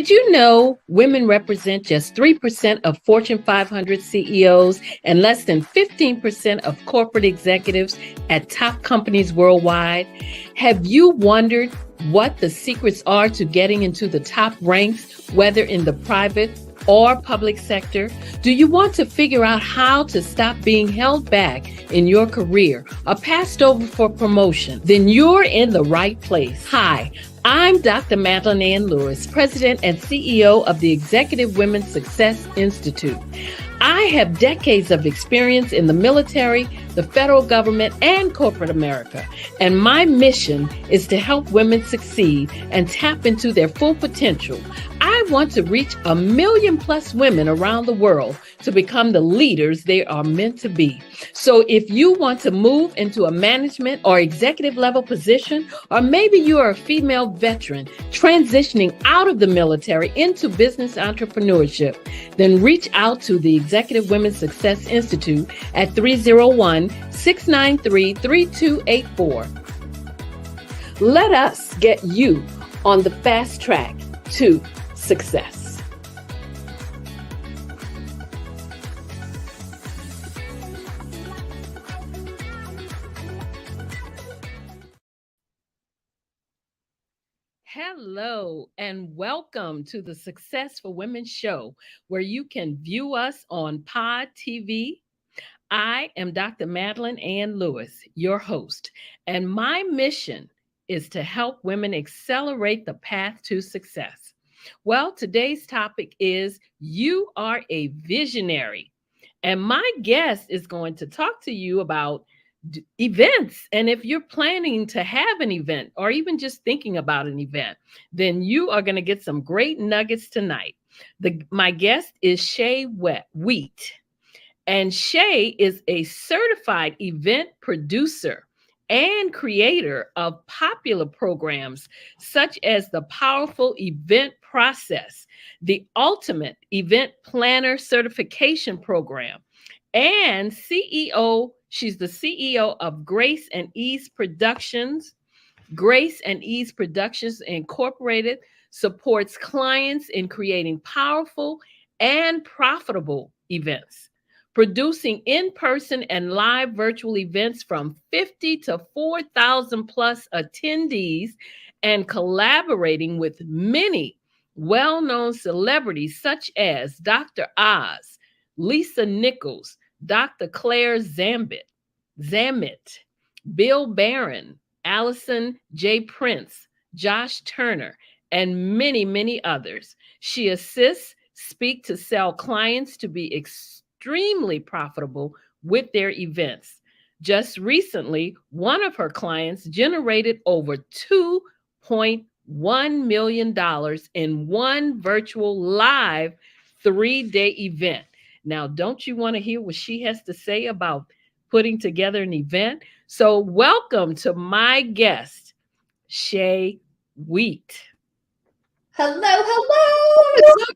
Did you know women represent just 3% of Fortune 500 CEOs and less than 15% of corporate executives at top companies worldwide? Have you wondered what the secrets are to getting into the top ranks, whether in the private or public sector? Do you want to figure out how to stop being held back in your career or passed over for promotion? Then you're in the right place. Hi, I'm Dr. Madeline Ann Lewis, President and CEO of the Executive Women's Success Institute. I have decades of experience in the military, the federal government, and corporate America. And my mission is to help women succeed and tap into their full potential. I want to reach 1 million plus women around the world to become the leaders they are meant to be. So if you want to move into a management or executive level position, or maybe you are a female veteran transitioning out of the military into business entrepreneurship, then reach out to the Executive Women's Success Institute at 301-693-3284. Let us get you on the fast track to success. Hello and welcome to the Success for Women show, where you can view us on Pod TV. I am Dr. Madeline Ann Lewis, your host, and my mission is to help women accelerate the path to success. Well, today's topic is You Are a Visionary. And my guest is going to talk to you about events. And if you're planning to have an event or even just thinking about an event, then you are going to get some great nuggets tonight. My guest is Shay Wheat. And Shay is a certified event producer and creator of popular programs such as the Powerful Event Process, the Ultimate Event Planner Certification Program, and she's the CEO of Grace and Ease Productions. Grace and Ease Productions Incorporated supports clients in creating powerful and profitable events, producing in-person and live virtual events from 50 to 4,000 plus attendees, and collaborating with many well-known celebrities such as Dr. Oz, Lisa Nichols, Dr. Claire Zammit, Bill Barron, Allison J. Prince, Josh Turner, and many, many others. She assists speak to sell clients to be extremely profitable with their events. Just recently, one of her clients generated over $2.1 million in one virtual live 3-day event. Now, don't you want to hear what she has to say about putting together an event? So welcome to my guest, Shay Wheat. Hello. I'm so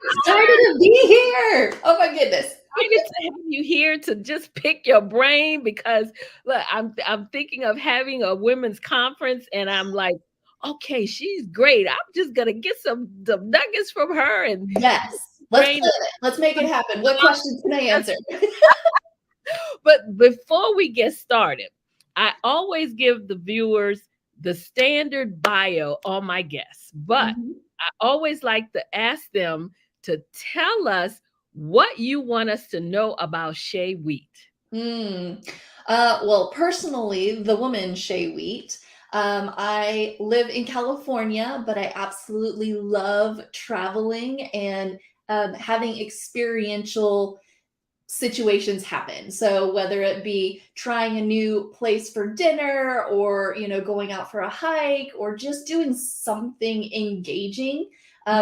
excited to be here. Oh my goodness. I get to have you here to just pick your brain because look, I'm thinking of having a women's conference and I'm like, okay, she's great. I'm just gonna get some nuggets from her and yes, let's make it happen. What questions can I answer? But before we get started, I always give the viewers the standard bio on my guests, but I always like to ask them to tell us what you want us to know about Shay Wheat. Well, personally, the woman Shay Wheat. I live in California, but I absolutely love traveling and having experiential situations happen. So whether it be trying a new place for dinner or, going out for a hike or just doing something engaging,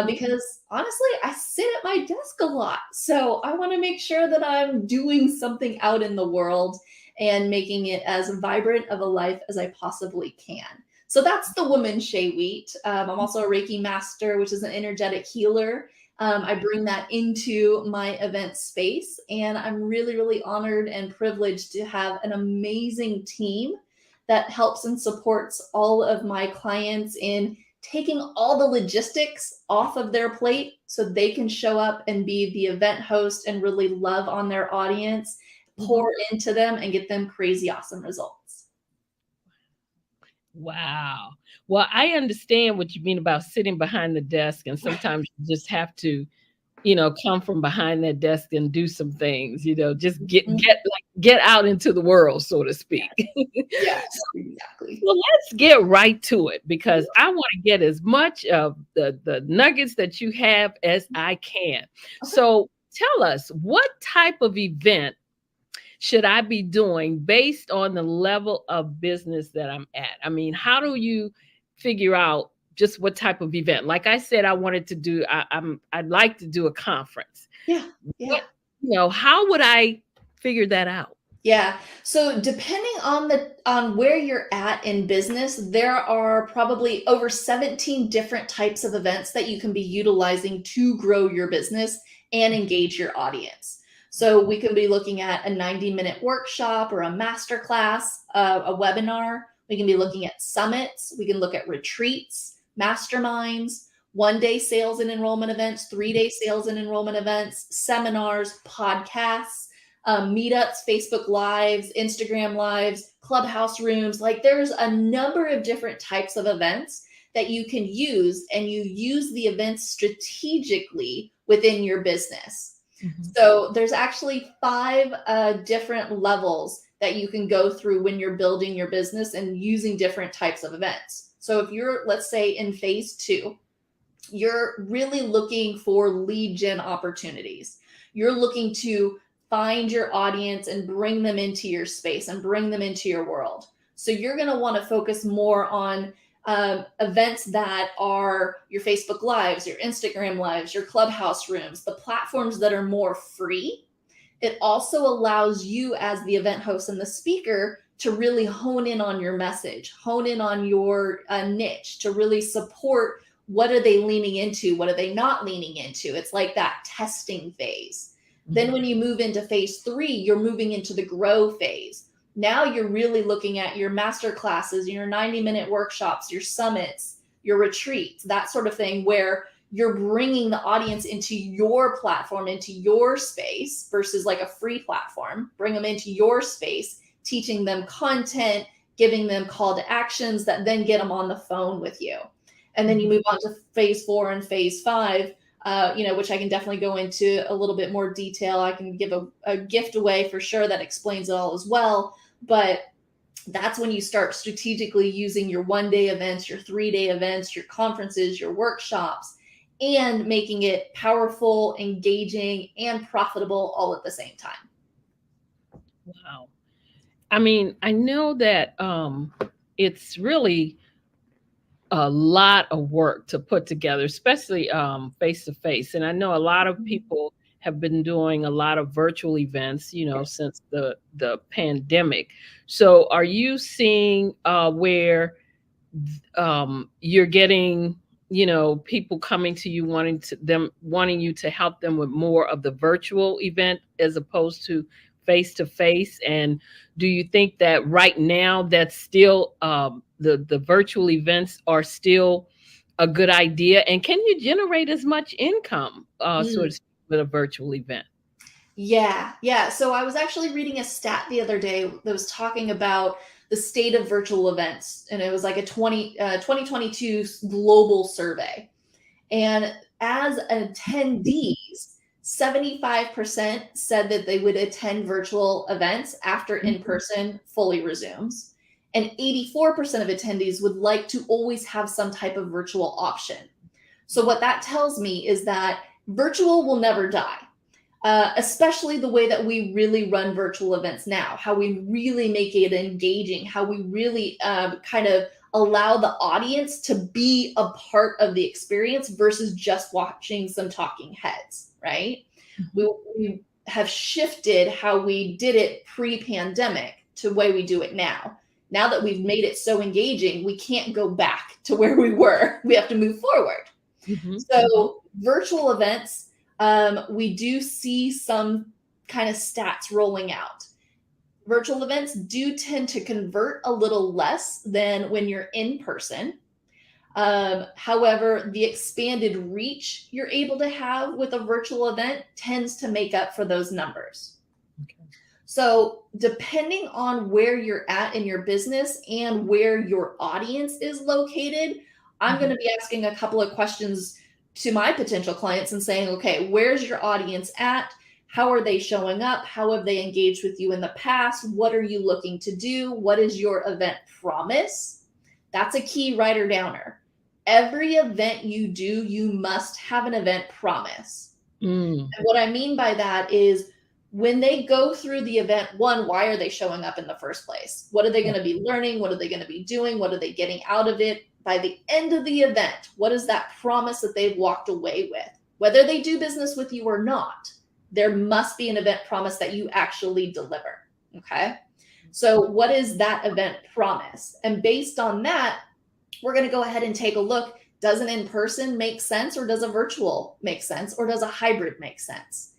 because honestly, I sit at my desk a lot. So I want to make sure that I'm doing something out in the world and making it as vibrant of a life as I possibly can. So that's the woman Shay Wheat. I'm also a Reiki master, which is an energetic healer. I bring that into my event space, and I'm really, really honored and privileged to have an amazing team that helps and supports all of my clients in taking all the logistics off of their plate so they can show up and be the event host and really love on their audience, pour into them, and get them crazy awesome results. Wow. Well, I understand what you mean about sitting behind the desk, and sometimes you just have to, come from behind that desk and do some things, just get out into the world, so to speak. Yes, exactly. Well, let's get right to it because I want to get as much of the nuggets that you have as I can. Okay. So tell us, what type of event should I be doing based on the level of business that I'm at? I mean, how do you figure out just what type of event? Like I said, I'd like to do a conference. Yeah. How would I figure that out? Yeah. So depending on where you're at in business, there are probably over 17 different types of events that you can be utilizing to grow your business and engage your audience. So we can be looking at a 90-minute workshop or a masterclass, a webinar. We can be looking at summits. We can look at retreats, masterminds, one-day sales and enrollment events, 3-day sales and enrollment events, seminars, podcasts, meetups, Facebook Lives, Instagram Lives, Clubhouse rooms. Like there's a number of different types of events that you can use, and you use the events strategically within your business. So there's actually 5 different levels that you can go through when you're building your business and using different types of events. So if you're, let's say, in phase 2, you're really looking for lead gen opportunities. You're looking to find your audience and bring them into your space and bring them into your world. So you're going to want to focus more on events that are your Facebook Lives, your Instagram Lives, your Clubhouse rooms, the platforms that are more free. It also allows you as the event host and the speaker to really hone in on your message, hone in on your niche, to really support what are they leaning into, what are they not leaning into. It's like that testing phase. Then when you move into phase 3, you're moving into the grow phase. Now you're really looking at your master classes, your 90-minute workshops, your summits, your retreats, that sort of thing, where you're bringing the audience into your platform, into your space versus like a free platform. Bring them into your space, teaching them content, giving them call to actions that then get them on the phone with you. And then you move on to phase 4 and phase 5, which I can definitely go into a little bit more detail. I can give a gift away for sure that explains it all as well. But that's when you start strategically using your 1-day events, your 3-day events, your conferences, your workshops, and making it powerful, engaging, and profitable all at the same time. Wow. I mean, I know that it's really a lot of work to put together, especially face to face. And I know a lot of people have been doing a lot of virtual events, since the pandemic. So are you seeing where you're getting, people coming to you wanting you to help them with more of the virtual event as opposed to face to face? And do you think that right now that's still the virtual events are still a good idea? And can you generate as much income sort of with a virtual event? Yeah. So I was actually reading a stat the other day that was talking about the state of virtual events, and it was like a 2022 global survey. And as attendees, 75% said that they would attend virtual events after in-person fully resumes. And 84% of attendees would like to always have some type of virtual option. So what that tells me is that virtual will never die. Especially the way that we really run virtual events now, how we really make it engaging, how we really kind of allow the audience to be a part of the experience versus just watching some talking heads, right? We have shifted how we did it pre-pandemic to the way we do it now. Now that we've made it so engaging, we can't go back to where we were. We have to move forward. So virtual events, we do see some kind of stats rolling out. Virtual events do tend to convert a little less than when you're in person. However, the expanded reach you're able to have with a virtual event tends to make up for those numbers. Okay. So, depending on where you're at in your business and where your audience is located, I'm going to be asking a couple of questions to my potential clients and saying, okay, where's your audience at? How are they showing up? How have they engaged with you in the past? What are you looking to do? What is your event promise? That's a key writer downer. Every event you do, you must have an event promise. And what I mean by that is when they go through the event, one, why are they showing up in the first place? What are they going to be learning? What are they going to be doing? What are they getting out of it? By the end of the event, what is that promise that they've walked away with? Whether they do business with you or not, there must be an event promise that you actually deliver. Okay. So what is that event promise? And based on that, we're going to go ahead and take a look. Does an in-person make sense, or does a virtual make sense, or does a hybrid make sense?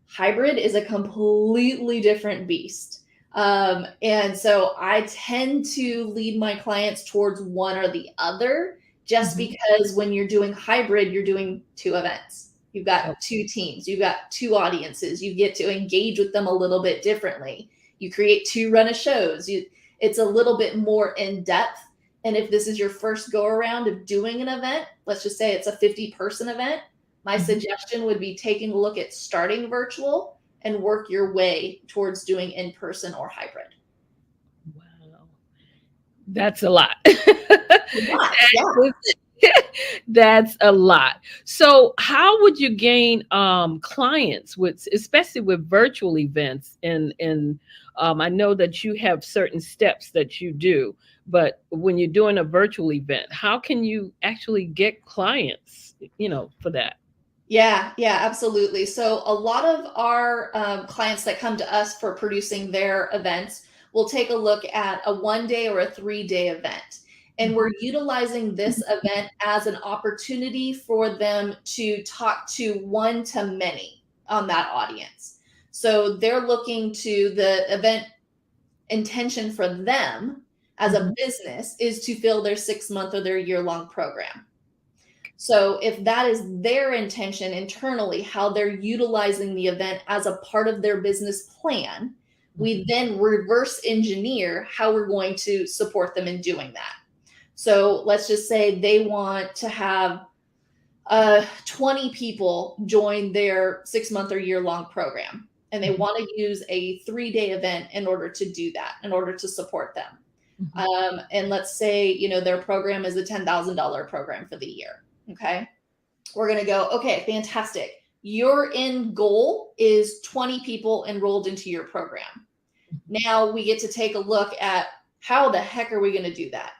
Hybrid is a completely different beast. And so I tend to lead my clients towards one or the other, just because when you're doing hybrid, you're doing two events. You've got two teams, you've got two audiences, you get to engage with them a little bit differently. You create two run-of shows. It's a little bit more in depth. And if this is your first go around of doing an event, let's just say it's a 50-person event, my suggestion would be taking a look at starting virtual and work your way towards doing in-person or hybrid. Wow. That's a lot. Yeah. That's a lot. So how would you gain clients with, especially with virtual events? And I know that you have certain steps that you do, but when you're doing a virtual event, how can you actually get clients, for that? Yeah, absolutely. So a lot of our clients that come to us for producing their events will take a look at a 1-day or a 3-day event. And we're utilizing this event as an opportunity for them to talk to one to many on that audience. So they're looking to the event intention for them as a business is to fill their 6-month or their year-long program. So if that is their intention internally, how they're utilizing the event as a part of their business plan, we then reverse engineer how we're going to support them in doing that. So let's just say they want to have 20 people join their 6-month or year-long program, and they want to use a 3-day event in order to do that, in order to support them. And let's say, their program is a $10,000 program for the year. Okay. We're going to go, okay, fantastic. Your end goal is 20 people enrolled into your program. Now we get to take a look at how the heck are we going to do that?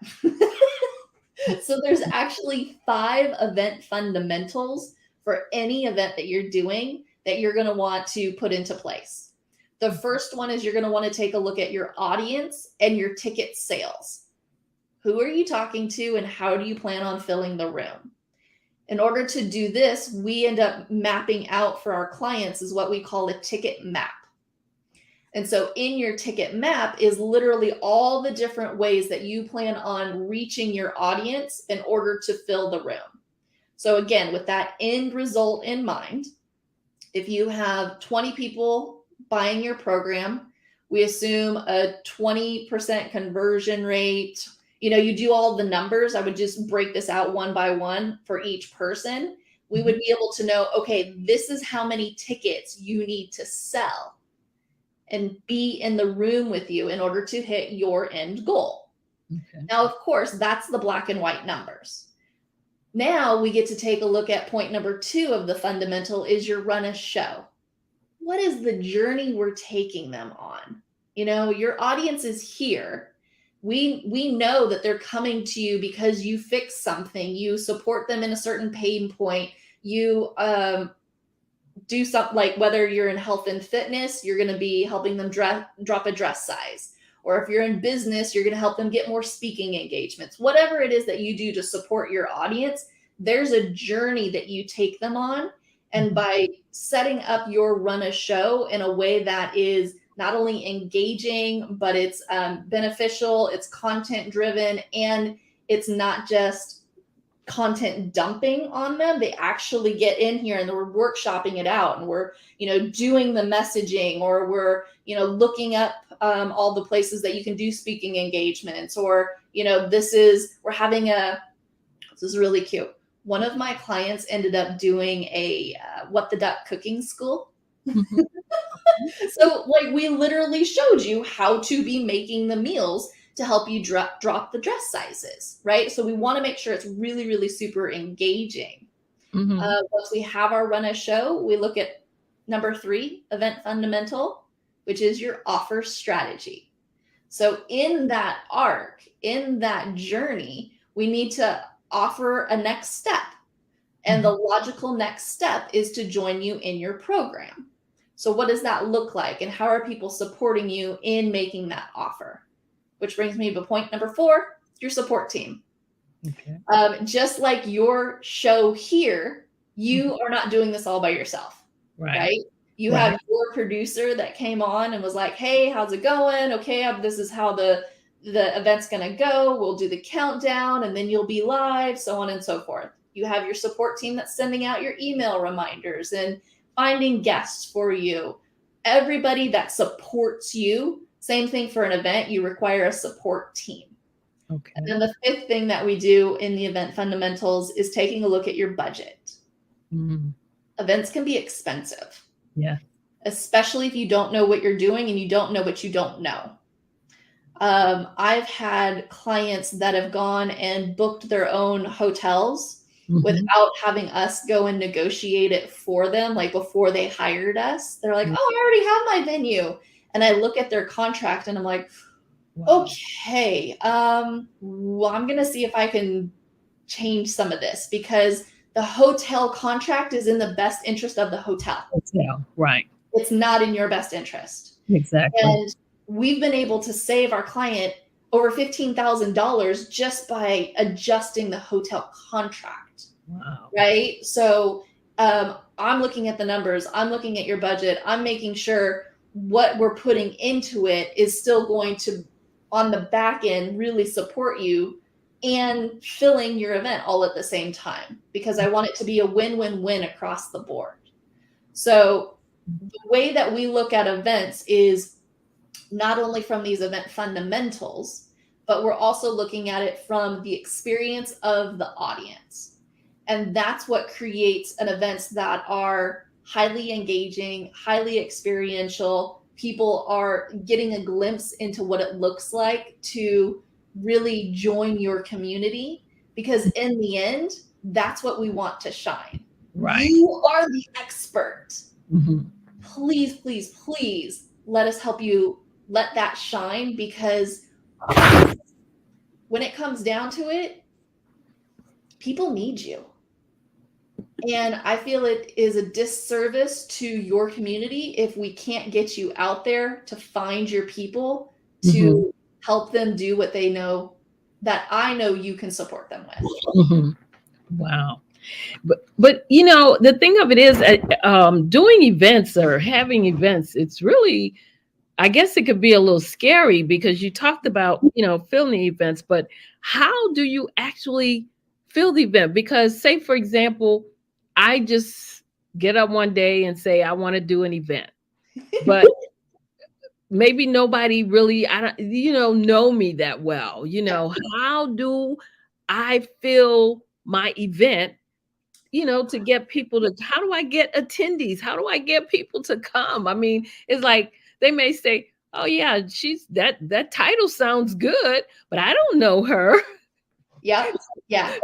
So there's actually 5 event fundamentals for any event that you're doing that you're going to want to put into place. The first one is you're going to want to take a look at your audience and your ticket sales. Who are you talking to, and how do you plan on filling the room? In order to do this, we end up mapping out for our clients is what we call a ticket map. And so in your ticket map is literally all the different ways that you plan on reaching your audience in order to fill the room. So again, with that end result in mind, if you have 20 people buying your program, we assume a 20% conversion rate. You do all the numbers. I would just break this out one by one for each person. We would be able to know, okay, this is how many tickets you need to sell and be in the room with you in order to hit your end goal. Okay. Now, of course, that's the black and white numbers. Now we get to take a look at point number 2 of the fundamental is your run a show. What is the journey we're taking them on? Your audience is here. We know that they're coming to you because you fix something, you support them in a certain pain point, you do something like whether you're in health and fitness, you're going to be helping them drop a dress size. Or if you're in business, you're going to help them get more speaking engagements. Whatever it is that you do to support your audience, there's a journey that you take them on. And by setting up your run a show in a way that is not only engaging, but it's beneficial, it's content driven, and it's not just content dumping on them. They actually get in here and we're workshopping it out, and we're, doing the messaging, or we're, looking up all the places that you can do speaking engagements, or, this is really cute. One of my clients ended up doing a What the Duck cooking school. Mhm. So like we literally showed you how to be making the meals to help you drop the dress sizes, right? So we want to make sure it's really, really super engaging. Mhm. Once we have our run a show, we look at number 3, event fundamental, which is your offer strategy. So in that arc, in that journey, we need to offer a next step. And the logical next step is to join you in your program. So what does that look like? And how are people supporting you in making that offer? Which brings me to point number 4, your support team. Okay. Just like your show here, you are not doing this all by yourself, right? You have your producer that came on and was like, hey, how's it going? Okay, this is how the event's going to go. We'll do the countdown and then you'll be live, so on and so forth. You have your support team that's sending out your email reminders and finding guests for you. Everybody that supports you, same thing for an event, you require a support team. Okay. And then the 5th thing that we do in the event fundamentals is taking a look at your budget. Mhm. Events can be expensive. Yeah. Especially if you don't know what you're doing and you don't know what you don't know. I've had clients that have gone and booked their own hotels without having us go and negotiate it for them. Like before they hired us, they're like, oh, I already have my venue. And I look at their contract and I'm like, Wow. okay, well, I'm going to see if I can change some of this, because the hotel contract is in the best interest of the hotel. Hotel. Right. It's not in your best interest. Exactly. And we've been able to save our client over $15,000 just by adjusting the hotel contract. Wow. Right? So I'm looking at the numbers. I'm looking at your budget. I'm making sure what we're putting into it is still going to, on the back end, really support you and filling your event all at the same time, because I want it to be a win-win-win across the board. So the way that we look at events is not only from these event fundamentals, but we're also looking at it from the experience of the audience. And that's what creates an events that are highly engaging, highly experiential. People are getting a glimpse into what it looks like to really join your community, because in the end, that's what we want to shine. Right. You are the expert. Mhm. Please, please, please let us help you let that shine, because when it comes down to it, people need you. And I feel it is a disservice to your community if we can't get you out there to find your people, to help them do what they know that I know you can support them with. Wow. But the thing of it is, doing events or having events, it's really, I guess it could be a little scary, because you talked about, filming events, but how do you actually fill the event? Because say, for example, I just get up one day and say, I want to do an event, but maybe nobody really, I don't, know me that well. How do I fill my event, to get people to, how do I get attendees? How do I get people to come? I mean, it's like, they may say, oh yeah, that title sounds good, but I don't know her. Yep. Yeah.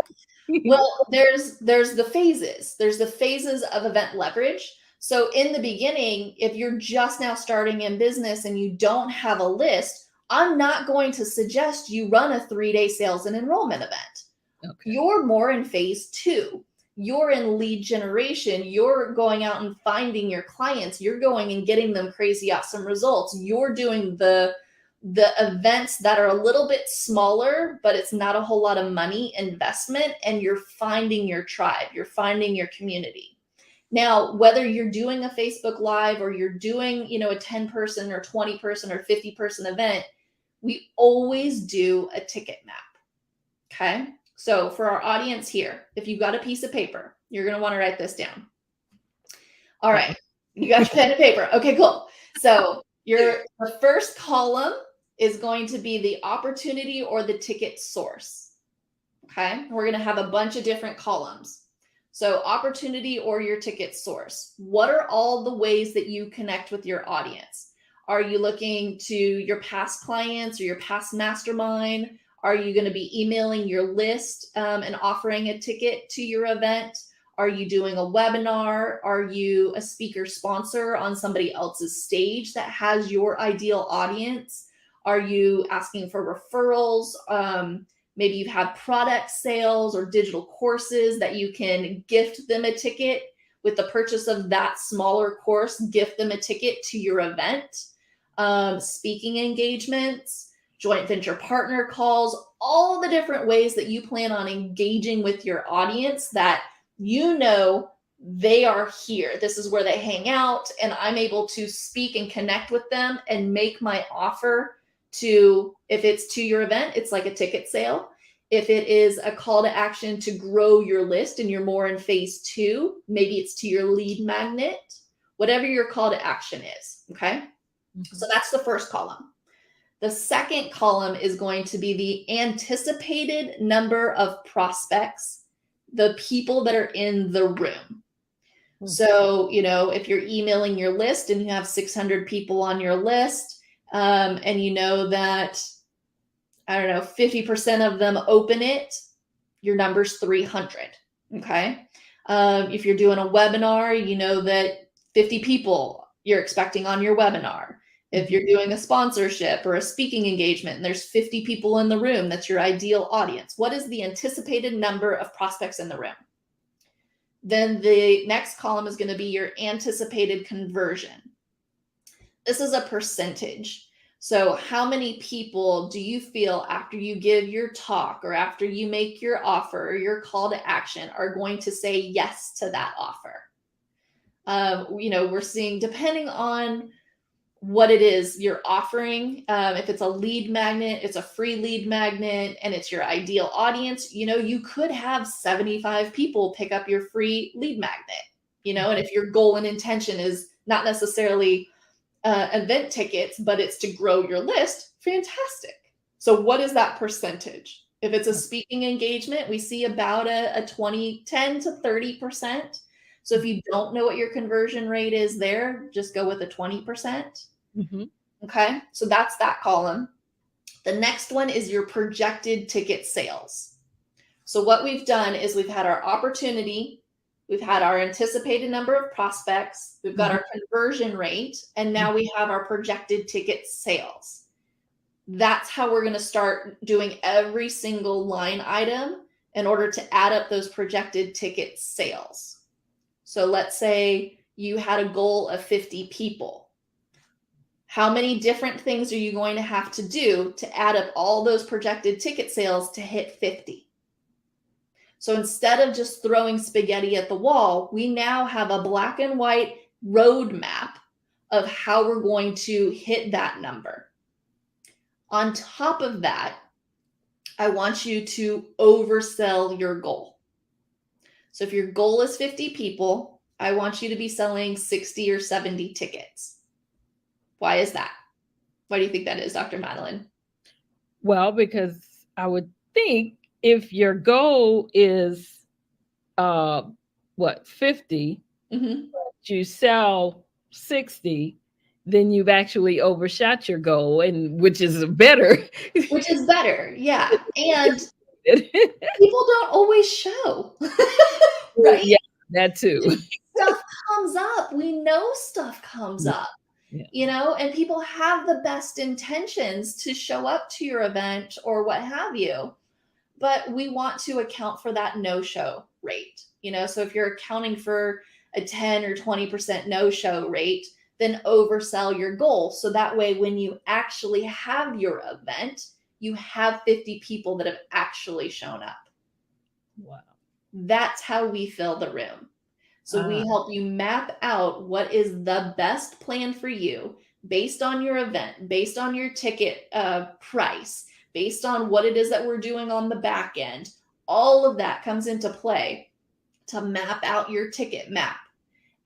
Well, there's the phases. There's the phases of event leverage. So in the beginning, if you're just now starting in business and you don't have a list, I'm not going to suggest you run a 3-day sales and enrollment event. Okay. You're more in phase 2. You're in lead generation. You're going out and finding your clients. You're going and getting them crazy awesome results. You're doing the events that are a little bit smaller, but it's not a whole lot of money investment, and you're finding your tribe. You're finding your community. Now, whether you're doing a Facebook Live or you're doing, a 10-person or 20-person or 50-person event, we always do a ticket map. Okay. So for our audience here, if you've got a piece of paper, you're going to want to write this down. All right. You got your pen and paper. Okay, cool. So the first column is going to be the opportunity or the ticket source. Okay. We're going to have a bunch of different columns. So opportunity or your ticket source. What are all the ways that you connect with your audience? Are you looking to your past clients or your past mastermind? Are you going to be emailing your list and offering a ticket to your event? Are you doing a webinar? Are you a speaker sponsor on somebody else's stage that has your ideal audience? Are you asking for referrals? Maybe you have product sales or digital courses that you can gift them a ticket with the purchase of that smaller course, gift them a ticket to your event. Speaking engagements, joint venture partner calls, all the different ways that you plan on engaging with your audience that you know they are here. This is where they hang out, and I'm able to speak and connect with them and make my offer to, if it's to your event, it's like a ticket sale. If it is a call to action to grow your list and you're more in phase 2, maybe it's to your lead magnet, whatever your call to action is. Okay. Mm-hmm. So that's the first column. The second column is going to be the anticipated number of prospects, the people that are in the room. Mm-hmm. So, if you're emailing your list and you have 600 people on your list, and you know that, 50% of them open it, your number's 300. Okay. If you're doing a webinar, you know that 50 people you're expecting on your webinar. If you're doing a sponsorship or a speaking engagement and there's 50 people in the room, that's your ideal audience. What is the anticipated number of prospects in the room? Then the next column is going to be your anticipated conversion. This is a percentage. So how many people do you feel after you give your talk or after you make your offer or your call to action are going to say yes to that offer? We're seeing, depending on what it is you're offering, if it's a lead magnet, it's a free lead magnet, and it's your ideal audience, you could have 75 people pick up your free lead magnet, and if your goal and intention is not necessarily event tickets, but it's to grow your list, fantastic. So what is that percentage? If it's a speaking engagement, we see about a 10 to 30%. So if you don't know what your conversion rate is there, just go with a 20%. Mm-hmm. Okay, so that's that column. The next one is your projected ticket sales. So what we've done is we've had our opportunity, we've had our anticipated number of prospects, we've got our conversion rate, and now we have our projected ticket sales. That's how we're going to start doing every single line item in order to add up those projected ticket sales. So let's say you had a goal of 50 people. How many different things are you going to have to do to add up all those projected ticket sales to hit 50? So instead of just throwing spaghetti at the wall, we now have a black and white roadmap of how we're going to hit that number. On top of that, I want you to oversell your goal. So if your goal is 50 people, I want you to be selling 60 or 70 tickets. Why is that? Why do you think that is, Dr. Madeline? Well, because I would think if your goal is 50, but you sell 60, then you've actually overshot your goal, and which is better. Which is better, yeah. And people don't always show. Right? Yeah, that too. Stuff comes up. We know stuff comes up. Yeah. And people have the best intentions to show up to your event or what have you, but we want to account for that no-show rate. So if you're accounting for a 10 or 20% no-show rate, then oversell your goal. So that way, when you actually have your event, you have 50 people that have actually shown up. Wow. That's how we fill the room. So we help you map out what is the best plan for you based on your event, based on your ticket price, based on what it is that we're doing on the back end. all of that comes into play to map out your ticket map.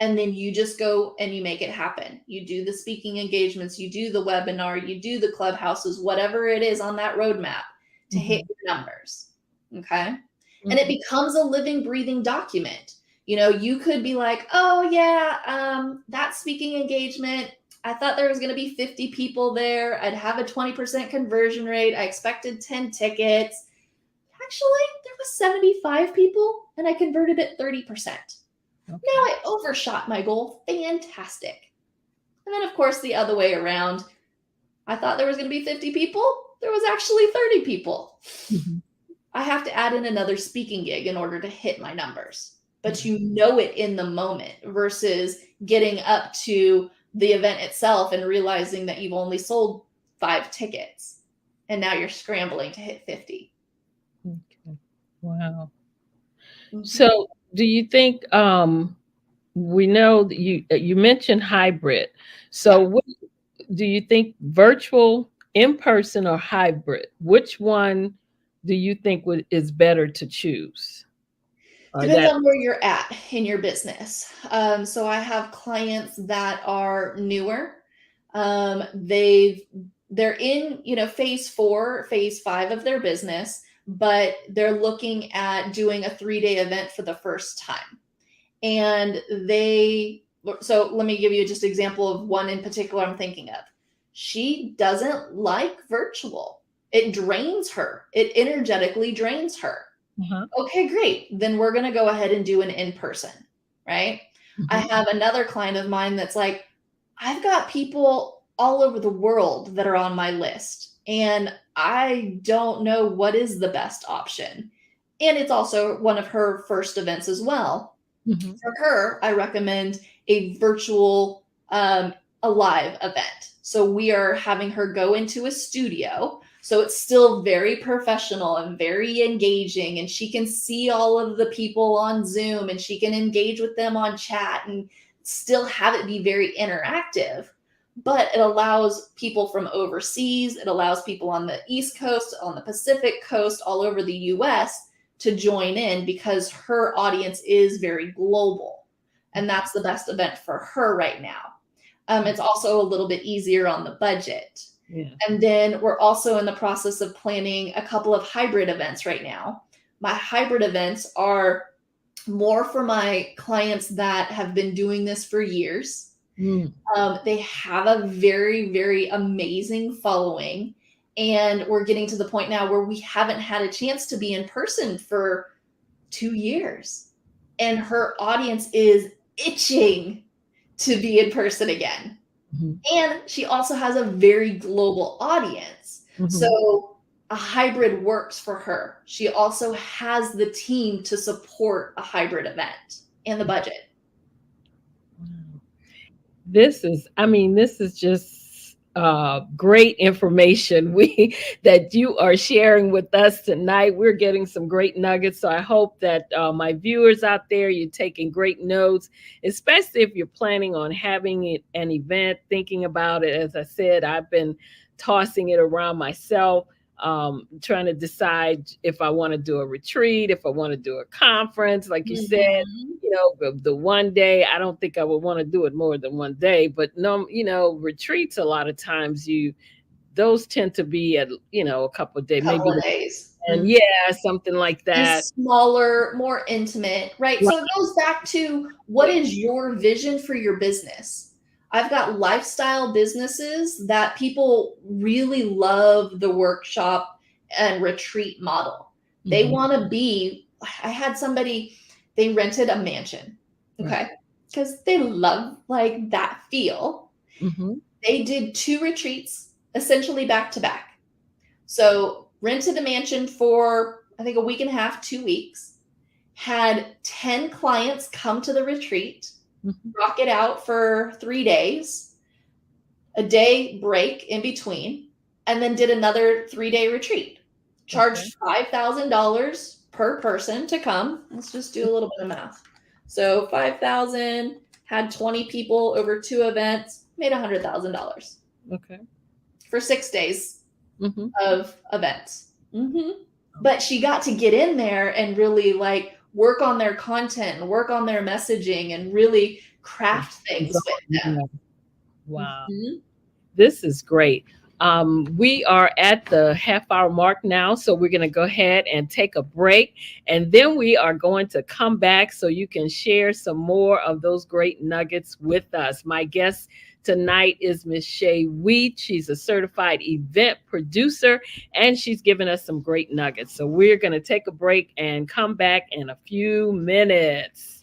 And then you just go and you make it happen. You do the speaking engagements, you do the webinar, you do the clubhouses, whatever it is on that roadmap to hit your numbers. Okay. And it becomes a living, breathing document. You know, you could be like, oh, yeah, that speaking engagement, I thought there was going to be 50 people there. I'd have a 20% conversion rate. I expected 10 tickets. Actually, there was 75 people and I converted at 30%. Now I overshot my goal. Fantastic. And then, of course, the other way around, I thought there was going to be 50 people. There was actually 30 people. I have to add in another speaking gig in order to hit my numbers. But you know it in the moment versus getting up to the event itself and realizing that you've only sold 5 tickets and now you're scrambling to hit 50. Okay. Wow. So do you think, we know that you mentioned hybrid. So what do you think, virtual, in person, or hybrid? Which one do you think is better to choose? Depends on where you're at in your business. So I have clients that are newer. They're in, you know, phase 4, phase 5 of their business, but they're looking at doing a 3-day event for the first time. And so let me give you just an example of one in particular I'm thinking of. She doesn't like virtual. It drains her. It energetically drains her. Okay, great. Then we're going to go ahead and do an in-person, right? I have another client of mine that's like, I've got people all over the world that are on my list, and I don't know what is the best option. And it's also one of her first events as well. For her, I recommend a virtual, a live event. So we are having her go into a studio. So it's still very professional and very engaging, and she can see all of the people on Zoom and she can engage with them on chat and still have it be very interactive. But it allows people from overseas, it allows people on the East Coast, on the Pacific Coast, all over the US to join in because her audience is very global. And that's the best event for her right now. It's also a little bit easier on the budget. And then we're also in the process of planning a couple of hybrid events right now. My hybrid events are more for my clients that have been doing this for years. They have a very, very amazing following. And we're getting to the point now where we haven't had a chance to be in person for 2 years. And her audience is itching to be in person again. And she also has a very global audience. So a hybrid works for her. She also has the team to support a hybrid event and the budget. This is just great information that you are sharing with us tonight. We're getting some great nuggets. So I hope that my viewers out there, you're taking great notes, especially if you're planning on having an event, thinking about it. As I said, I've been tossing it around myself, trying to decide if I want to do a retreat, if I want to do a conference, like you said. You know, the one day, I don't think I would want to do it more than one day, but no, you know, retreats, a lot of times those tend to be at, you know, a couple of days, Couple of days. And something like that. It's smaller, more intimate, right? So it goes back to, what is your vision for your business? I've got lifestyle businesses that people really love the workshop and retreat model. They want to be, I had somebody, they rented a mansion, okay? Because they love like that feel. They did 2 retreats, essentially back to back. So rented a mansion for, I think, a week and a half, 2 weeks, had 10 clients come to the retreat, rock it out for 3 days, a day break in between, and then did another 3-day retreat. Charged $5,000 per person to come. Let's just do a little bit of math. So $5,000, had 20 people over 2 events, made $100,000. Okay. For 6 days of events. but she got to get in there and really like work on their content and work on their messaging and really craft things with them. Wow. Mhm. This is great. We are at the half hour mark now, so we're going to go ahead and take a break. And then we are going to come back so you can share some more of those great nuggets with us. My guest tonight is Miss Shay Wheat. She's a certified event producer, and she's given us some great nuggets. So we're going to take a break and come back in a few minutes.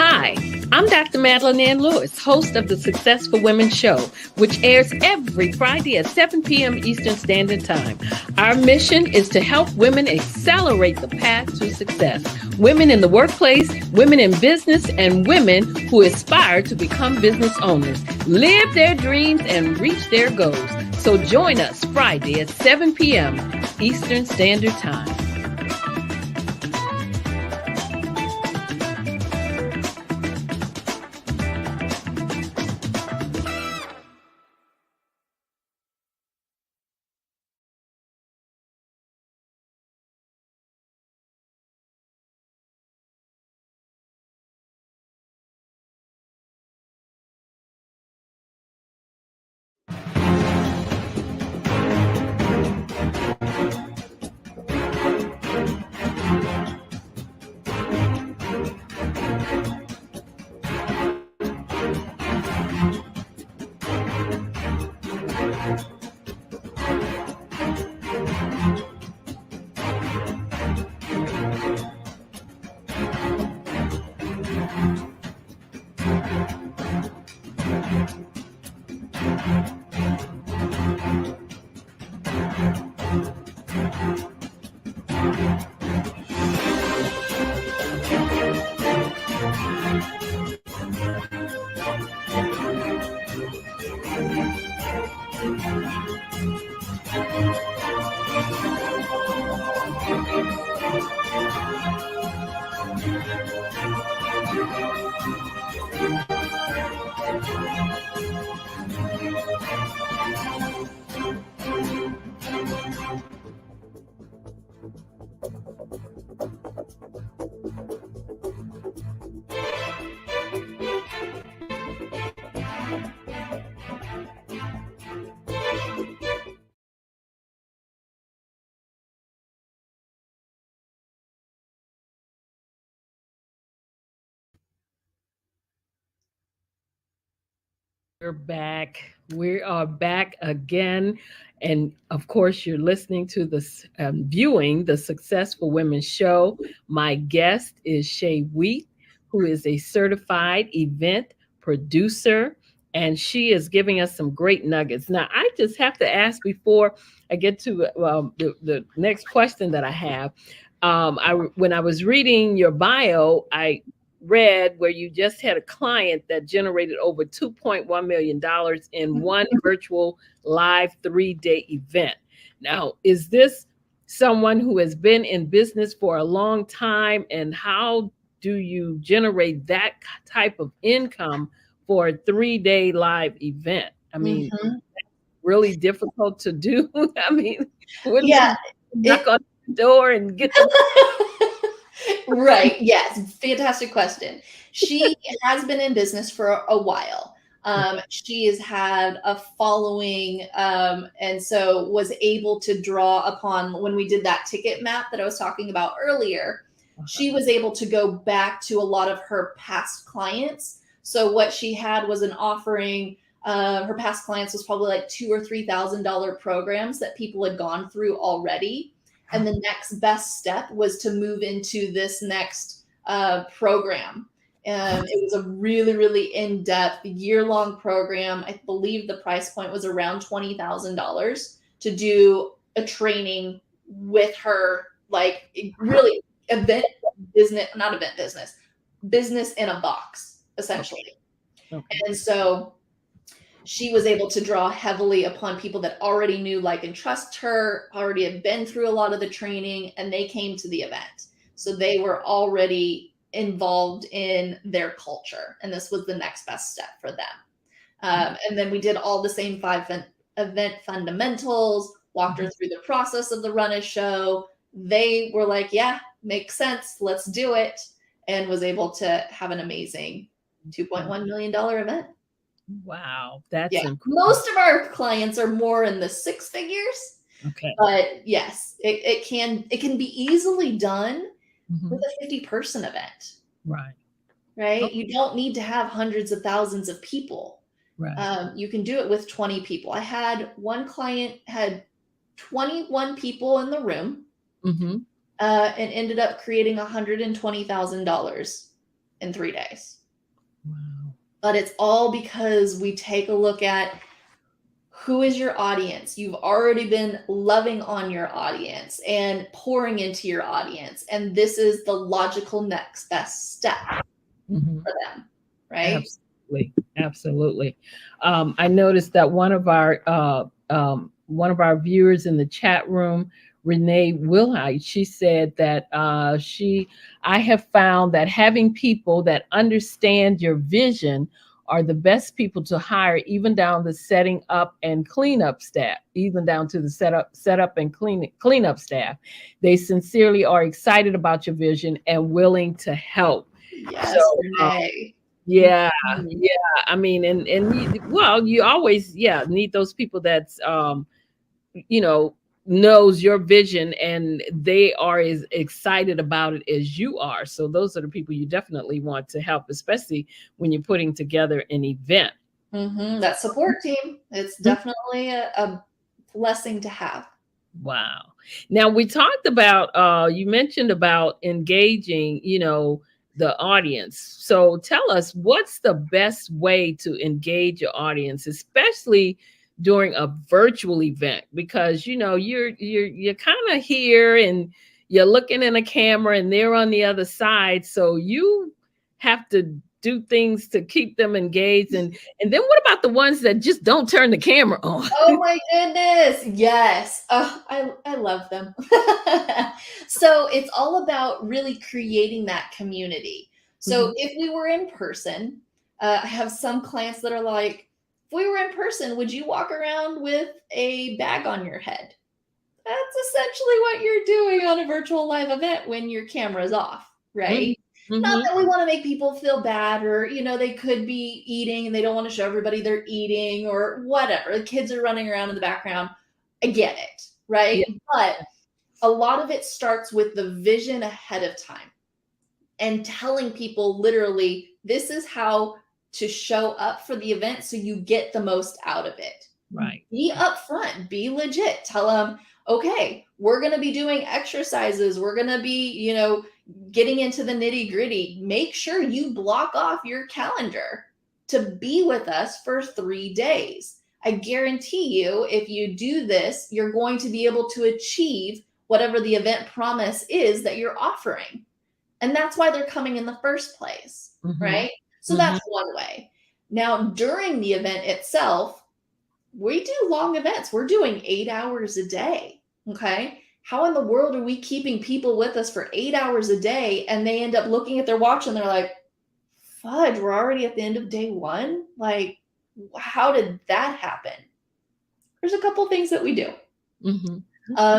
Hi, I'm Dr. Madeline Ann Lewis, host of the Successful Women Show, which airs every Friday at 7 p.m. Eastern Standard Time. Our mission is to help women accelerate the path to success. Women in the workplace, women in business, and women who aspire to become business owners, live their dreams, and reach their goals. So join us Friday at 7 p.m. Eastern Standard Time. We're back. We are back again. And of course, you're listening to this, viewing the Successful Women Show. My guest is Shay Wheat, who is a certified event producer, and she is giving us some great nuggets. Now, I just have to ask before I get to the next question that I have. When I was reading your bio, I read where you just had a client that generated over $2.1 million in one virtual live 3-day event. Now, is this someone who has been in business for a long time? And how do you generate that type of income for a 3-day live event? I mean, Mhm. really difficult to do. I mean, wouldn't Yeah, you knock it on the door and get the Right, yes, fantastic question. She has been in business for a while. She has had a following, and so was able to draw upon when we did that ticket map that I was talking about earlier, she was able to go back to a lot of her past clients. So what she had was an offering, her past clients was probably like two or $3,000 programs that people had gone through already, and the next best step was to move into this next program. It was a really, really in-depth, year-long program. I believe the price point was around $20,000 to do a training with her, like really event business, not event business, business in a box, Okay. essentially. Okay. And so she was able to draw heavily upon people that already knew, like, and trust her, already had been through a lot of the training, and they came to the event. So they were already involved in their culture, and this was the next best step for them. And then we did all the same event fundamentals, walked her through the process of the run a show. They were like, yeah, makes sense. Let's do it. And was able to have an amazing $2.1 million event. Wow, that's Yeah. incredible. Most of our clients are more in the six figures. Okay. But yes, it can be easily done Mhm. with a 50-person event. Right. Right? Okay. You don't need to have hundreds of thousands of people. Right. You can do it with 20 people. I had one client had 21 people in the room Mhm. and ended up creating $120,000 in 3 days. Wow. But it's all because we take a look at who is your audience. You've already been loving on your audience and pouring into your audience. And this is the logical next best step Mhm. for them, right? Absolutely. Absolutely. I noticed that one of our viewers in the chat room, Renee Wilhite, she said that I have found that having people that understand your vision are the best people to hire, even down the setting up and cleanup staff, even down to the setup and cleanup staff. They sincerely are excited about your vision and willing to help. Yes, So, Renee. yeah, Mhm. yeah. I mean, and you always need those people that's you know knows your vision and they are as excited about it as you are. So those are the people you definitely want to help, especially when you're putting together an event. That support team, it's definitely a blessing to have. Wow. Now we talked about you mentioned about engaging, the audience. So tell us, what's the best way to engage your audience, especially during a virtual event? Because you're kind of here and you're looking in a camera and they're on the other side. So you have to do things to keep them engaged. And then what about the ones that just don't turn the camera on? Oh my goodness. Yes. Oh, I love them. So it's all about really creating that community. So Mhm. if we were in person, I have some clients that are like, if we were in person, would you walk around with a bag on your head? That's essentially what you're doing on a virtual live event when your camera's off, Mhm. right? Not Mhm. that we want to make people feel bad or, they could be eating and they don't want to show everybody they're eating or whatever. The kids are running around in the background. I get it, right? Yeah. But a lot of it starts with the vision ahead of time and telling people literally, this is how to show up for the event so you get the most out of it. Right. Be upfront, be legit. Tell them, okay, we're going to be doing exercises. We're going to be, getting into the nitty gritty. Make sure you block off your calendar to be with us for 3 days. I guarantee you, if you do this, you're going to be able to achieve whatever the event promise is that you're offering. And that's why they're coming in the first place, Mhm. right? So Mhm. that's one way. Now, during the event itself, we do long events. We're doing 8 hours a day. Okay. How in the world are we keeping people with us for 8 hours a day and they end up looking at their watch and they're like, fudge, we're already at the end of day one? Like, how did that happen? There's a couple things that we do. Mhm.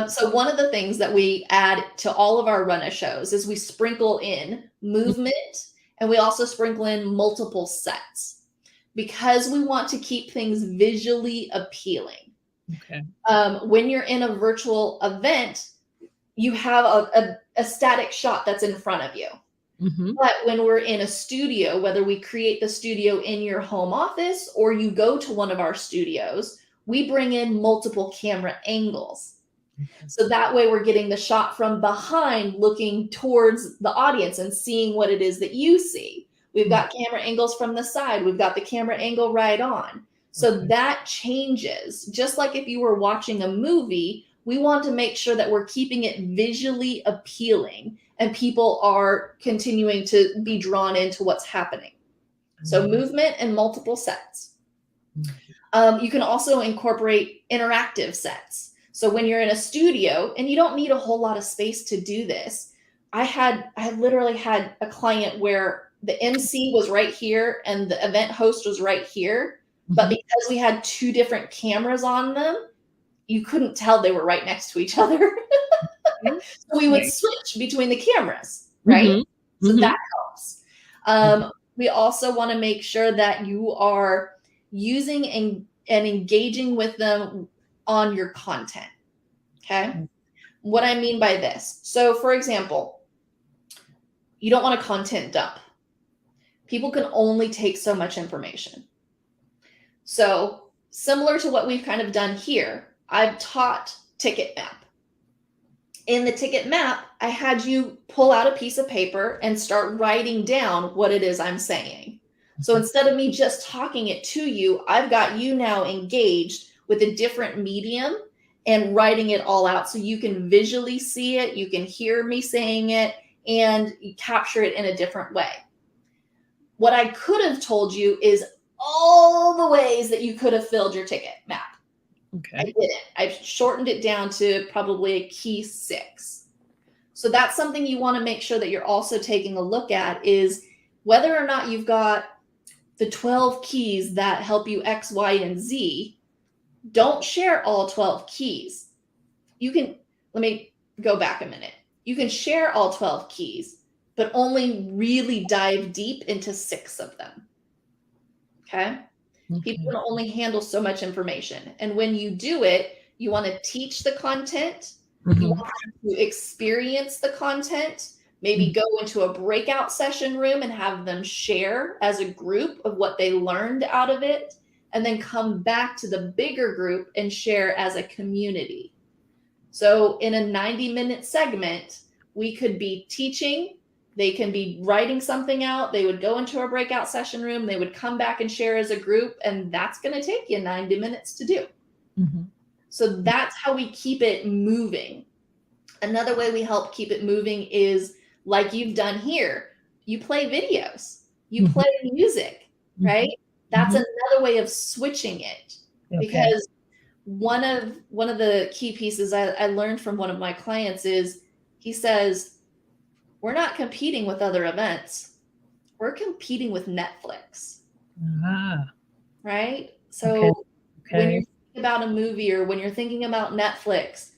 So one of the things that we add to all of our run shows is we sprinkle in movement and we also sprinkle in multiple sets because we want to keep things visually appealing. Okay. When you're in a virtual event, you have a static shot that's in front of you. Mhm. But when we're in a studio, whether we create the studio in your home office or you go to one of our studios, we bring in multiple camera angles. So that way we're getting the shot from behind looking towards the audience and seeing what it is that you see. We've got camera angles from the side. We've got the camera angle right on. So Okay. that changes. Just like if you were watching a movie, we want to make sure that we're keeping it visually appealing and people are continuing to be drawn into what's happening. So movement and multiple sets. You can also incorporate interactive sets. So when you're in a studio and you don't need a whole lot of space to do this, I literally had a client where the MC was right here and the event host was right here, but Mhm. because we had two different cameras on them, you couldn't tell they were right next to each other. So we would switch between the cameras, right? Mm-hmm. So Mm-hmm. that helps. We also want to make sure that you are using and engaging with them on your content. Okay. What I mean by this. So, for example, you don't want a content dump. People can only take so much information. So, similar to what we've kind of done here, I've taught ticket map. In the ticket map, I had you pull out a piece of paper and start writing down what it is I'm saying. So instead of me just talking it to you, I've got you now engaged with a different medium and writing it all out so you can visually see it, you can hear me saying it, and you capture it in a different way. What I could have told you is all the ways that you could have filled your ticket map. Okay. I didn't. I've shortened it down to probably a key 6. So that's something you want to make sure that you're also taking a look at, is whether or not you've got the 12 keys that help you X, Y, and Z. Don't share all 12 keys. You can, let me go back a minute. You can share all 12 keys, but only really dive deep into 6 of them. Okay? People can only handle so much information. And when you do it, you want to teach the content. Mm-hmm. You want them to experience the content, maybe go into a breakout session room and have them share as a group of what they learned out of it, and then come back to the bigger group and share as a community. So in a 90-minute segment, we could be teaching, they can be writing something out, they would go into a breakout session room, they would come back and share as a group, and that's going to take you 90 minutes to do. Mm-hmm. So that's how we keep it moving. Another way we help keep it moving is like you've done here. You play videos, you play music, right? That's another way of switching it. Okay. Because one of the key pieces I learned from one of my clients is, he says, we're not competing with other events. We're competing with Netflix. Right? So when you're thinking about a movie or when you're thinking about Netflix,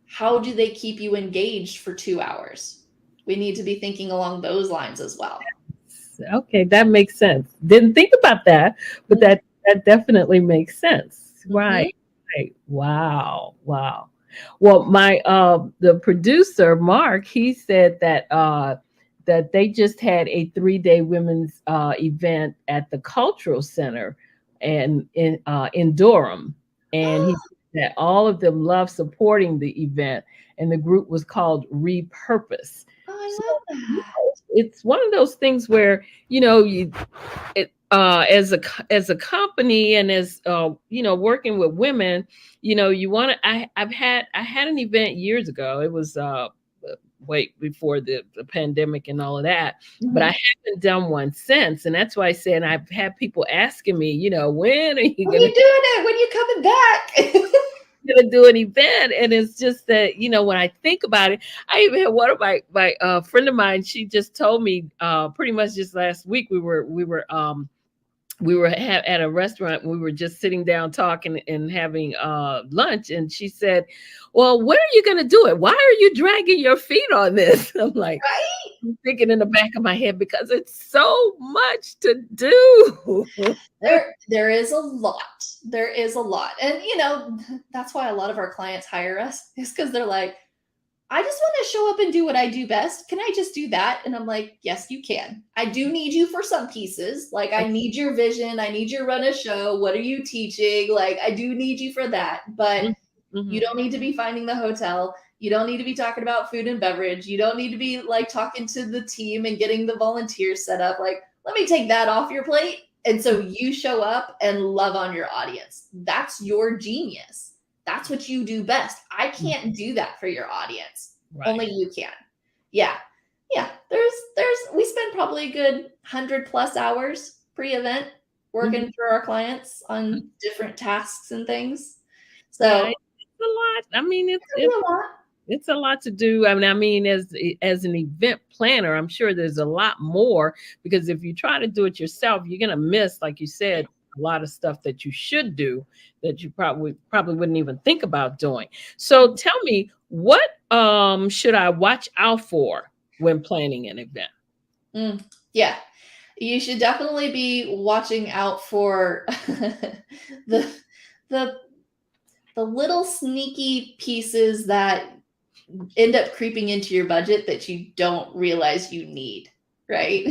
how do they keep you engaged for 2 hours? We need to be thinking along those lines as well. Okay, that makes sense. Didn't think about that, but that definitely makes sense. Right. Right. Wow. Wow. Well, my the producer Mark, he said that that they just had a 3-day women's event at the Cultural Center and in Durham, and he said that all of them love supporting the event, and the group was called Repurpose. Oh, I love that. It's one of those things where as a company and as working with women, you want to. I had an event years ago. It was wait before the pandemic and all of that, but I haven't done one since, and that's why I said I've had people asking me, when are you doing it? When are you coming back? Gonna do an event. And it's just that when I think about it, I even had one of my friend of mine, she just told me pretty much just last week, we were at a restaurant, we were just sitting down talking and having lunch, and she said, well, when are you going to do it? Why are you dragging your feet on this? I'm like, right? I'm thinking in the back of my head, because it's so much to do. There is a lot. There is a lot. And that's why a lot of our clients hire us, is because they're like, I just want to show up and do what I do best. Can I just do that? And I'm like, yes, you can. I do need you for some pieces. Like, I need your vision. I need you to run a show. What are you teaching? Like, I do need you for that. But you don't need to be finding the hotel. You don't need to be talking about food and beverage. You don't need to be like talking to the team and getting the volunteers set up. Like, let me take that off your plate. And so you show up and love on your audience. That's your genius. That's what you do best. I can't do that for your audience. Right. Only you can. Yeah. We spend probably a good 100+ hours pre-event working for our clients on different tasks and things. So it's a lot. I mean, it's a lot. It's a lot to do. I mean, as an event planner, I'm sure there's a lot more, because if you try to do it yourself, you're going to miss, like you said, a lot of stuff that you should do that you probably wouldn't even think about doing. So tell me, what should I watch out for when planning an event? Yeah, you should definitely be watching out for the the the little sneaky pieces that end up creeping into your budget that you don't realize you need, right?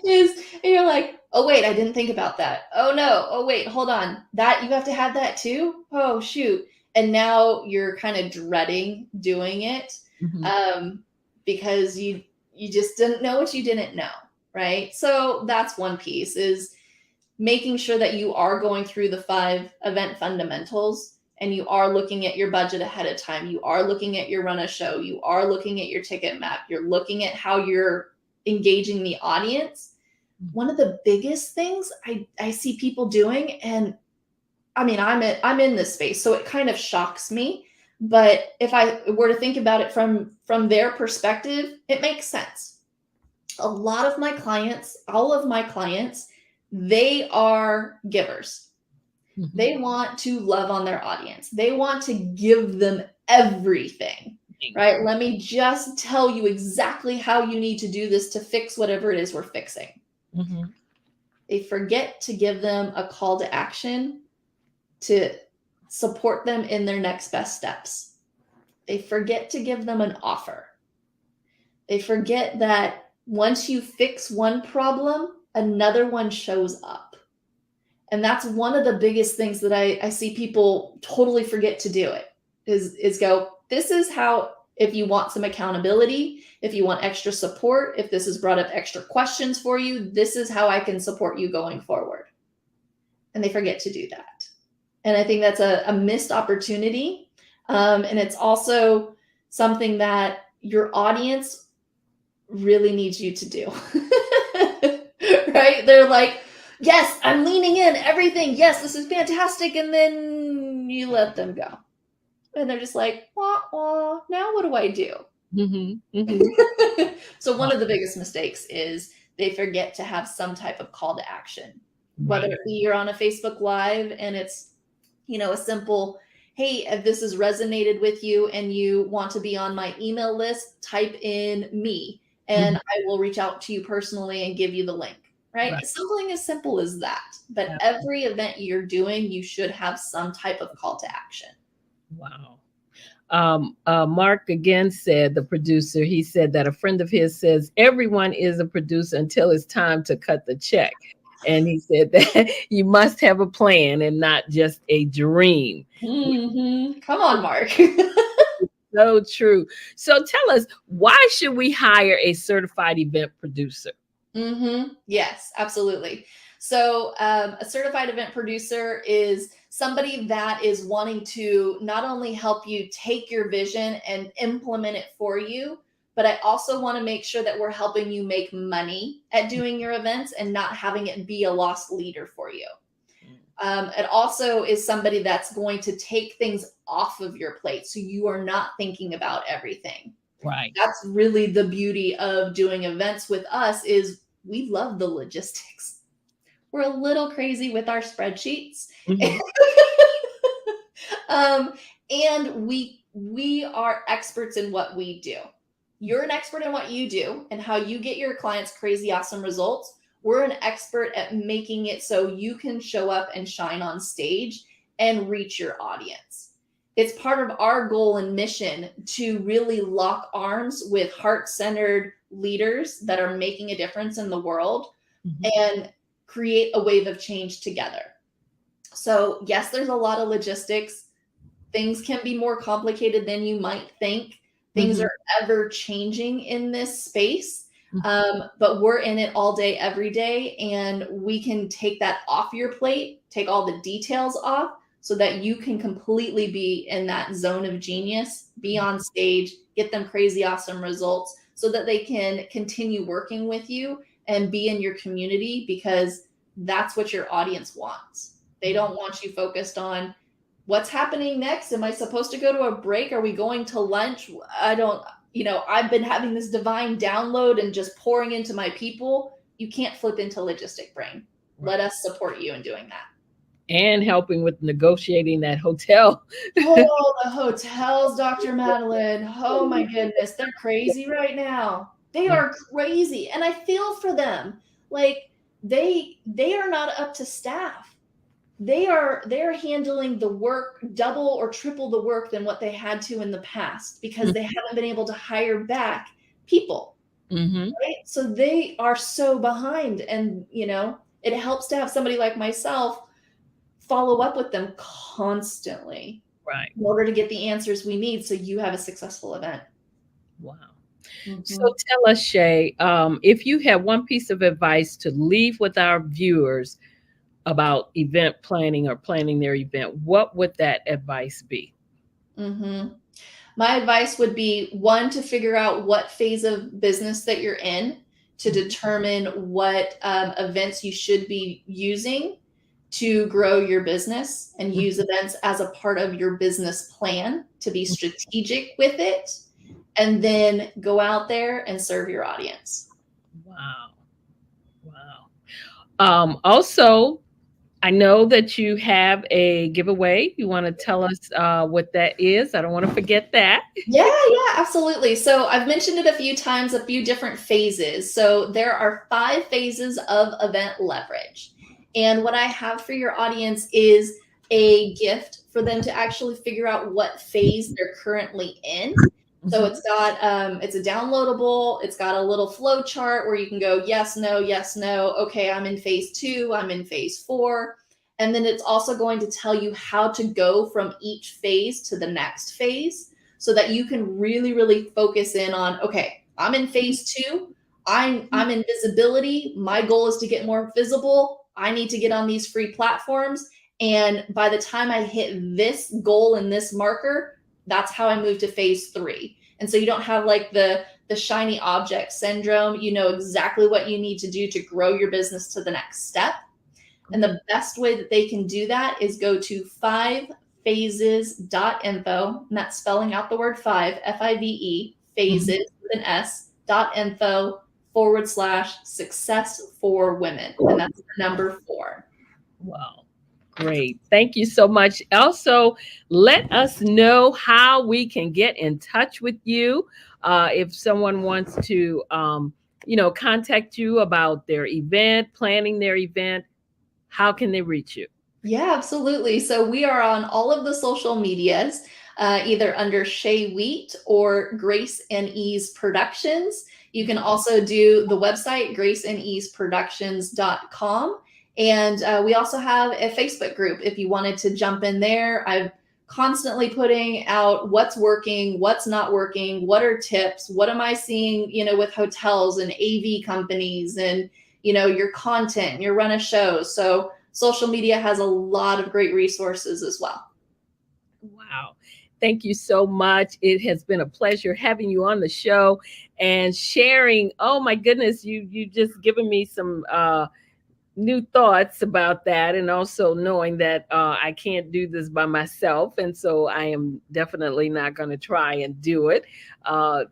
is and you're like, oh wait, I didn't think about that. Oh no, oh wait, hold on. That you have to have that too? Oh shoot. And now you're kind of dreading doing it Mhm. because you just didn't know what you didn't know, right? So that's one piece is making sure that you are going through the 5 event fundamentals and you are looking at your budget ahead of time. You are looking at your run a show. You are looking at your ticket map. You're looking at how you're engaging the audience. One of the biggest things I see people doing, and I mean, I'm in this space, so it kind of shocks me. But if I were to think about it from their perspective, it makes sense. A lot of my clients, all of my clients, they are givers. Mhm. They want to love on their audience. They want to give them everything, right? Let me just tell you exactly how you need to do this to fix whatever it is we're fixing. Mhm. They forget to give them a call to action to support them in their next best steps. They forget to give them an offer. They forget that once you fix one problem, another one shows up. And that's one of the biggest things that I see people totally forget to do it is go, this is how, if you want some accountability, if you want extra support, if this has brought up extra questions for you, this is how I can support you going forward. And they forget to do that. And I think that's a missed opportunity. And it's also something that your audience really needs you to do. Right? They're like, yes, I'm leaning in, everything. Yes, this is fantastic. And then you let them go. And they're just like, wah, wah, now what do I do? Mhm. Mhm. So one of the biggest mistakes is they forget to have some type of call to action, whether Right. it be you're on a Facebook Live and it's, a simple, hey, if this has resonated with you and you want to be on my email list, type in me and Mhm. I will reach out to you personally and give you the link, right? Right. Something as simple as that. But Yeah. every event you're doing, you should have some type of call to action. Wow. Mark again said, the producer, he said that a friend of his says everyone is a producer until it's time to cut the check. And he said that you must have a plan and not just a dream. Come on, Mark. So true. So tell us, why should we hire a certified event producer? Yes, absolutely. So, a certified event producer is somebody that is wanting to not only help you take your vision and implement it for you, but I also want to make sure that we're helping you make money at doing your events and not having it be a lost leader for you. It also is somebody that's going to take things off of your plate so you are not thinking about everything. Right. That's really the beauty of doing events with us is we love the logistics. We're a little crazy with our spreadsheets. Mhm. um, and we are experts in what we do. You're an expert in what you do and how you get your clients crazy awesome results. We're an expert at making it so you can show up and shine on stage and reach your audience. It's part of our goal and mission to really lock arms with heart-centered leaders that are making a difference in the world Mhm. and create a wave of change together. So, yes, there's a lot of logistics. Things can be more complicated than you might think. Things Mhm. are ever changing in this space. Mhm. But we're in it all day, every day, and we can take that off your plate, take all the details off so that you can completely be in that zone of genius, be on stage, get them crazy awesome results so that they can continue working with you and be in your community because that's what your audience wants. They don't want you focused on what's happening next. Am I supposed to go to a break? Are we going to lunch? I don't, I've been having this divine download and just pouring into my people. You can't flip into logistic brain. let us support you in doing that. And helping with negotiating that hotel. Oh, the hotels, Dr. Madeline. Oh my goodness, they're crazy right now. They are crazy, and I feel for them. Like they are not up to staff. They're handling the work double or triple the work than what they had to in the past because they haven't been able to hire back people. Right? So they are so behind, and it helps to have somebody like myself follow up with them constantly Right. in order to get the answers we need so you have a successful event. Wow. So tell us, Shay, if you had one piece of advice to leave with our viewers about event planning or planning their event, what would that advice be? My advice would be, one, to figure out what phase of business that you're in to determine what events you should be using to grow your business, and use events as a part of your business plan to be strategic with it, and then go out there and serve your audience. Wow. Also, I know that you have a giveaway. You want to tell us what that is? I don't want to forget that. Yeah, absolutely. So I've mentioned it a few times, a few different phases. So there are 5 phases of event leverage. And what I have for your audience is a gift for them to actually figure out what phase they're currently in. So it's got it's a downloadable. It's got a little flow chart where you can go yes, no, yes, no. Okay, I'm in phase 2. I'm in phase 4. And then it's also going to tell you how to go from each phase to the next phase so that you can really, really focus in on, okay, I'm in phase 2. I'm in visibility. My goal is to get more visible. I need to get on these free platforms. And by the time I hit this goal and this marker, that's how I move to phase 3. And so you don't have like the shiny object syndrome. You know exactly what you need to do to grow your business to the next step. And the best way that they can do that is go to 5phases.info, and that's spelling out the word 5, F-I-V-E, phases with an S.info /success for women. And that's the number 4. Wow. Great. Thank you so much. Also, let us know how we can get in touch with you. If someone wants to, contact you about their event, planning their event, how can they reach you? Yeah, absolutely. So we are on all of the social medias, either under Shay Wheat or Grace and Ease Productions. You can also do the website, graceandeaseproductions.com. And we also have a Facebook group if you wanted to jump in there. I'm constantly putting out what's working, what's not working, what are tips, what am I seeing, with hotels and AV companies and, your content, your run of shows. So social media has a lot of great resources as well. Wow. Thank you so much. It has been a pleasure having you on the show and sharing. Oh my goodness, you just given me some new thoughts about that, and also knowing that I can't do this by myself, and so I am definitely not going to try and do it to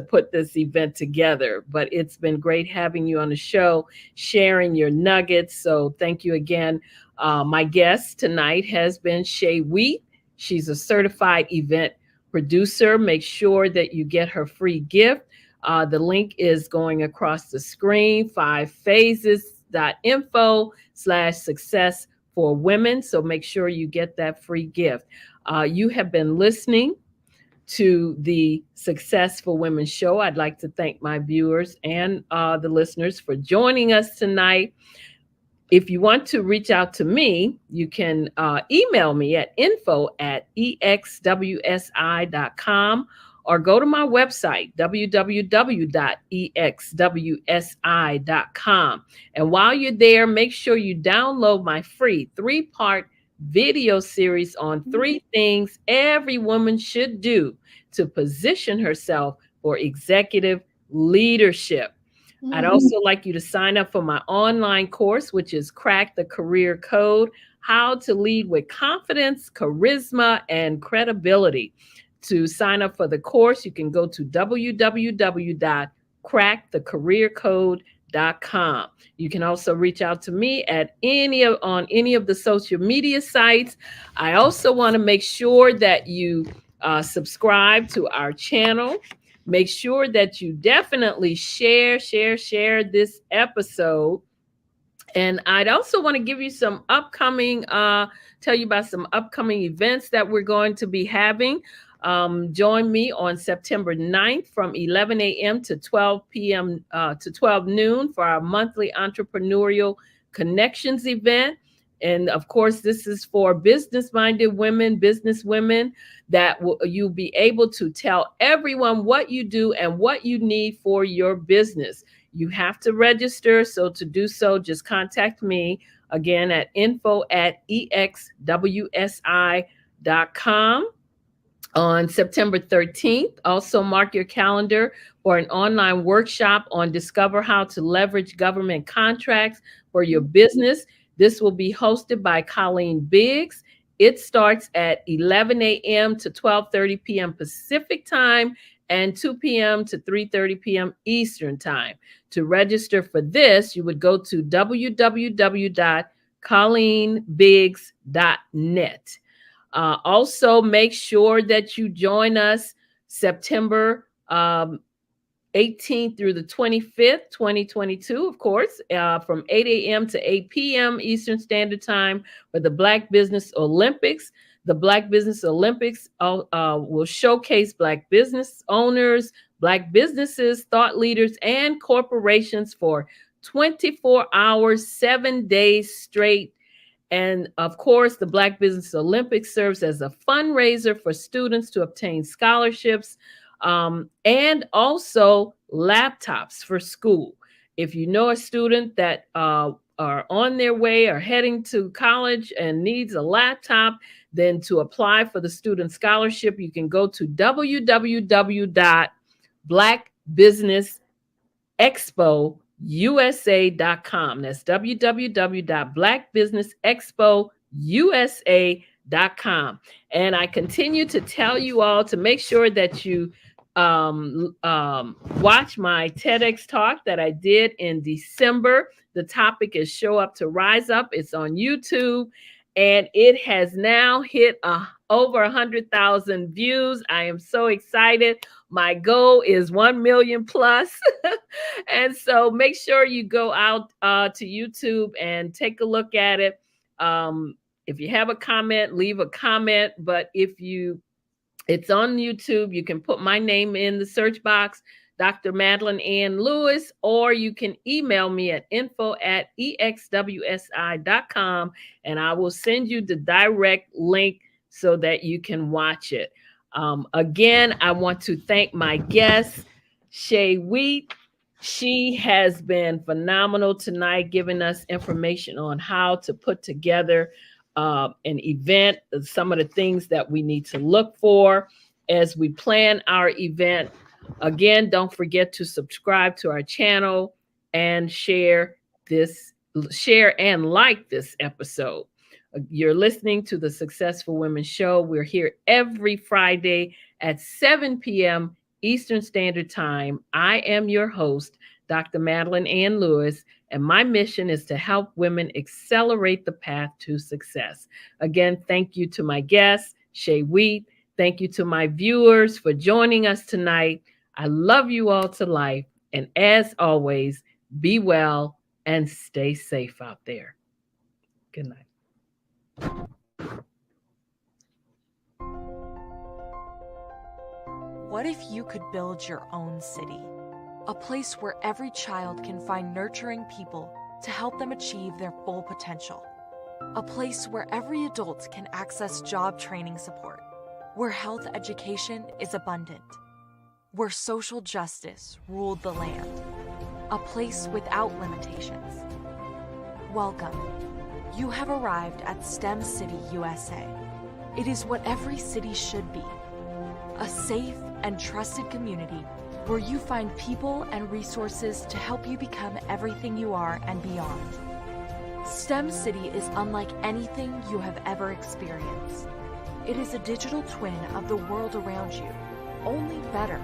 put this event together. But it's been great having you on the show, sharing your nuggets. So thank you again. My guest tonight has been Shay Wheat. She's a certified event producer. Make sure that you get her free gift. The link is going across the screen, 5phases.info/success for women. So make sure you get that free gift. You have been listening to the Success for Women show. I'd like to thank my viewers and the listeners for joining us tonight. If you want to reach out to me, you can email me at info@exwsi.com or go to my website, www.exwsi.com. And while you're there, make sure you download my free 3-part video series on 3 things every woman should do to position herself for executive leadership. I'd also like you to sign up for my online course, which is Crack the Career Code: How to Lead with Confidence, Charisma, and Credibility. To sign up for the course, you can go to www.crackthecareercode.com. gmail.com. You can also reach out to me at on any of the social media sites. I also want to make sure that you subscribe to our channel. Make sure that you definitely share this episode. And I'd also want to give you some upcoming, tell you about some upcoming events that we're going to be having. Join me on September 9th from 11 a.m. to 12 p.m. To 12 noon for our monthly Entrepreneurial Connections event. And of course, this is for business-minded women, business women, that you'll be able to tell everyone what you do and what you need for your business. You have to register. So to do so, just contact me again at info@exwsi.com. On September 13th, also mark your calendar for an online workshop on discover how to leverage government contracts for your business. This will be hosted by Colleen Biggs. It starts at 11 a.m. to 12:30 p.m. Pacific time and 2 p.m. to 3:30 p.m. Eastern time. To register for this, you would go to www.colleenbiggs.net. Also, make sure that you join us September 18th through the 25th, 2022, of course, from 8 a.m. to 8 p.m. Eastern Standard Time for the Black Business Olympics. The Black Business Olympics will showcase Black business owners, Black businesses, thought leaders, and corporations for 24 hours, 7 days straight. And of course, the Black Business Olympics serves as a fundraiser for students to obtain scholarships and also laptops for school. If you know a student that are on their way or heading to college and needs a laptop, then to apply for the student scholarship, you can go to www.blackbusinessexpousa.com. That's www.blackbusinessexpousa.com. And I continue to tell you all to make sure that you watch my TEDx talk that I did in December. The topic is Show Up to Rise Up. It's on YouTube, and it has now hit over 100,000 views. I am so excited. My goal is 1 million plus. And so make sure you go out to YouTube and take a look at it. If you have a comment, leave a comment. But it's on YouTube, you can put my name in the search box, Dr. Madeline Ann Lewis, or you can email me at info@exwsi.com, and I will send you the direct link so that you can watch it. Again, I want to thank my guest, Shay Wheat. She has been phenomenal tonight, giving us information on how to put together an event, some of the things that we need to look for as we plan our event. Again, don't forget to subscribe to our channel and share and like this episode. You're listening to the Successful Women Show. We're here every Friday at 7 p.m. Eastern Standard Time. I am your host, Dr. Madeline Ann Lewis, and my mission is to help women accelerate the path to success. Again, thank you to my guest, Shay Wheat. Thank you to my viewers for joining us tonight. I love you all to life. And as always, be well and stay safe out there. Good night. What if you could build your own city? A place where every child can find nurturing people to help them achieve their full potential. A place where every adult can access job training support. Where health education is abundant. Where social justice ruled the land. A place without limitations. Welcome. You have arrived at STEM City, USA. It is what every city should be. A safe and trusted community where you find people and resources to help you become everything you are and beyond. STEM City is unlike anything you have ever experienced. It is a digital twin of the world around you, only better.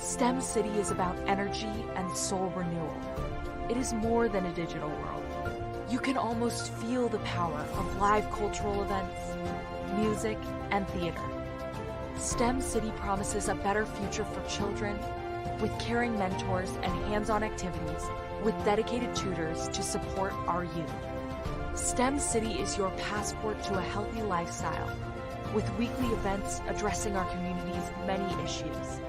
STEM City is about energy and soul renewal. It is more than a digital world. You can almost feel the power of live cultural events, music, and theater. STEM City promises a better future for children with caring mentors and hands-on activities with dedicated tutors to support our youth. STEM City is your passport to a healthy lifestyle with weekly events addressing our community's many issues.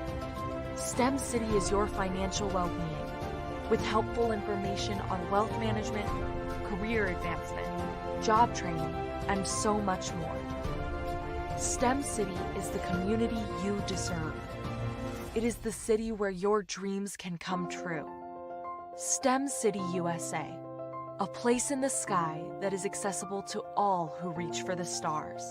STEM City is your financial well-being with helpful information on wealth management, career advancement, job training, and so much more. STEM City is the community you deserve. It is the city where your dreams can come true. STEM City USA, a place in the sky that is accessible to all who reach for the stars.